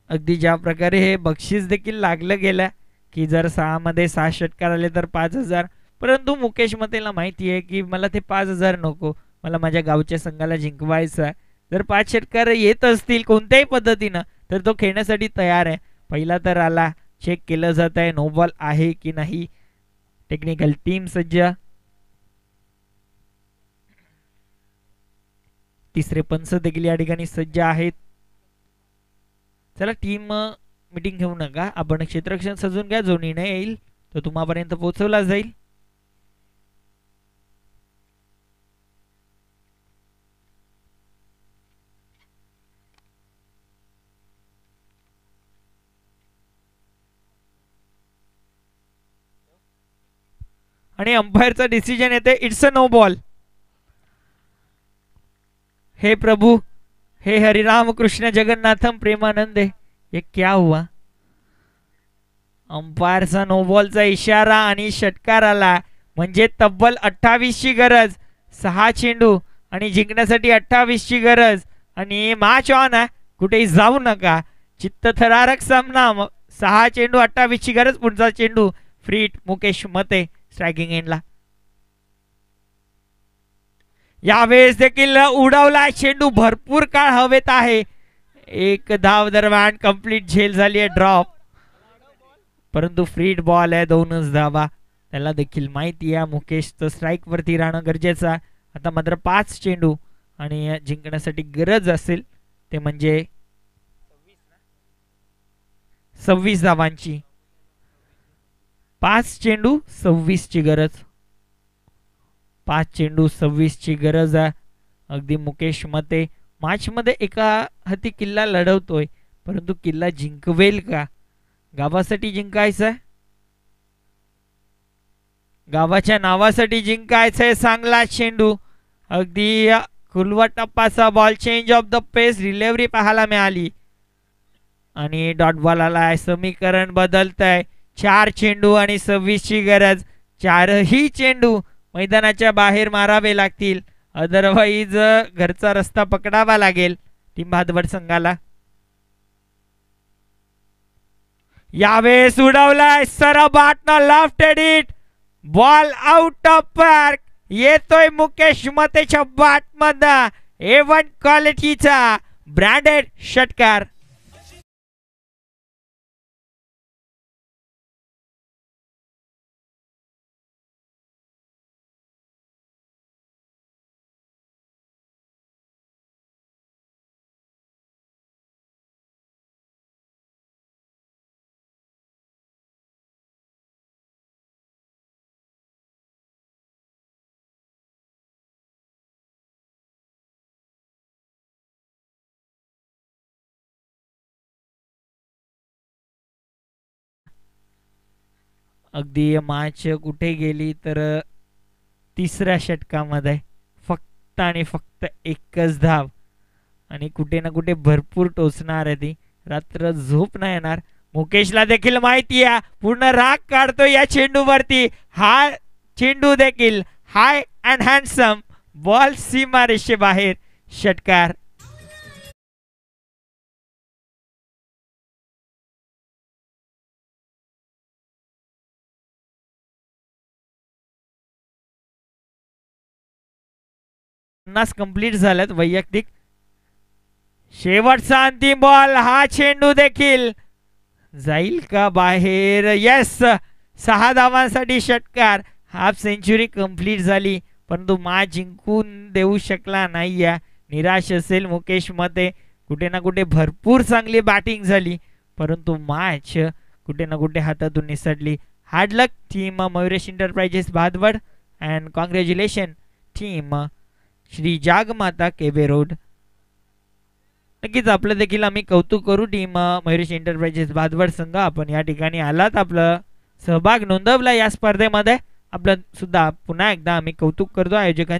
अगदी ज्या प्रकारे हे बक्षीस देखील लागलं गेलं की जर 6 मध्ये 6 षटकार आले तर 5000, परंतु मुकेश मतेला माहिती आहे की मला ते 5000 नको, मला माझ्या गावच्या संघाला जिंकवायचं आहे. जर 5 षटकार येत असतील कोणत्याही पद्धतीनं तर तो खेळण्यासाठी तयार आहे. पहिला तर आला, चेक केलं जात आहे नो बॉल आहे की नाही. टेक्निकल टीम सज्ज, तिसरे पंच देखील या ठिकाणी सज्ज आहेत. चला टीम मीटिंग घेऊ नका, आपण क्षेत्ररक्षण सजून घ्या, जो निर्णय येईल तो तुम्हापर्यंत पोहोचवला जाईल. आणि अंपायरचा डिसिजन येते, इट्स अ नो बॉल. हे प्रभु, हे हरिराम कृष्ण जगन्नाथम प्रेमानंदे, ये क्या हुआ. अंपायरचा नो बॉलचा इशारा आणि षटकार आला, म्हणजे तब्बल 28 ची गरज. 6 चेंडू आणि जिंकण्यासाठी 28 ची गरज आणि मॅच ऑन आहे, कुठेही जाऊ नका. चित्तथरारक सामना 6 चेंडू 28 ची गरज. पुढचा चेंडू फ्री हिट मुकेश मते स्ट्रायकिंग एंडला. यावेळेस देखील उडवला चेंडू, भरपूर काळ हवेत आहे. एक धाव दरम्यान कंप्लीट झेल झाली आहे, ड्रॉप, परंतु फ्री बॉल आहे, 2च धावा. त्याला देखील माहिती आहे मुकेशचं स्ट्राईक वरती राहणं गरजेचं आहे. आता मात्र 5 चेंडू आणि जिंकण्यासाठी गरज असेल ते म्हणजे 26 धावांची. 5 चेंडू 26 ची गरज. 5 चेंडू 26 ची गरज आहे. अगदी मुकेश मते मॅच मध्ये एका हाती किल्ला लढवतोय, परंतु किल्ला जिंकवेल का? गावासाठी जिंकायचंय, गावाच्या नावासाठी जिंकायचंय. चांगला चेंडू, अगदी खुलवा टप्पाचा ball, change of the pace, delivery पाहायला मिळाली आणि डॉट बॉल आलाय. समीकरण बदलत आहे. 4 चेंडू आणि 26 ची गरज. 4ही चेंडू मैदानाच्या बाहेर मारावे लागतील, अदरवाईज घरचा रस्ता पकडावा लागेल टीम भादवड संघाला. यावेळेस उडवलाय सरबाटनं, left hit, ball out of park. येतोय मुकेश मतेच्या बॅट मध्ये A1 क्वालिटीचा ब्रँडेड षटकार. अगदी मॅच कुठे गेली तर तिसऱ्या षटकामध्ये फक्त आणि फक्त एकच धाव आणि कुठे ना कुठे भरपूर टोचणार आहे ती. रात्र झोप नाही येणार. मुकेशला देखील माहिती आहे, पूर्ण राग काढतो या चेंडूवरती. हा चेंडू देखील हाय अँड हँडसम, बॉल सीमारेषे बाहेर, षटकार. कंप्लीट झाल्यात वैयक्तिक. शेवटचा अंतिम बॉल, हा चेंडू देखील जाईल का बाहेर? यस, 6 धावांसाठी षटकार. हाफ सेंचुरी कंप्लीट झाली, परंतु मॅच जिंकून देऊ शकला नाही. निराश असेल मुकेश मते. कुठे ना कुठे भरपूर चांगली बॅटिंग झाली, परंतु मॅच कुठे ना कुठे हातातून निसटली. Hard luck team Mayuresh enterprises Bhadwad and congratulation team Shri Jagmata Kebe road. नक्कीच आपलं देखील आम्ही कौतुक करू टीम मयुरेश एंटरप्राइजेस भादवड संघ. आपण या ठिकाणी आलात, आपलं सहभाग नोंदवला या स्पर्धेमध्ये. आपलं सुद्धा पुन्हा एकदा आम्ही कौतुक करतो आयोजकांचे.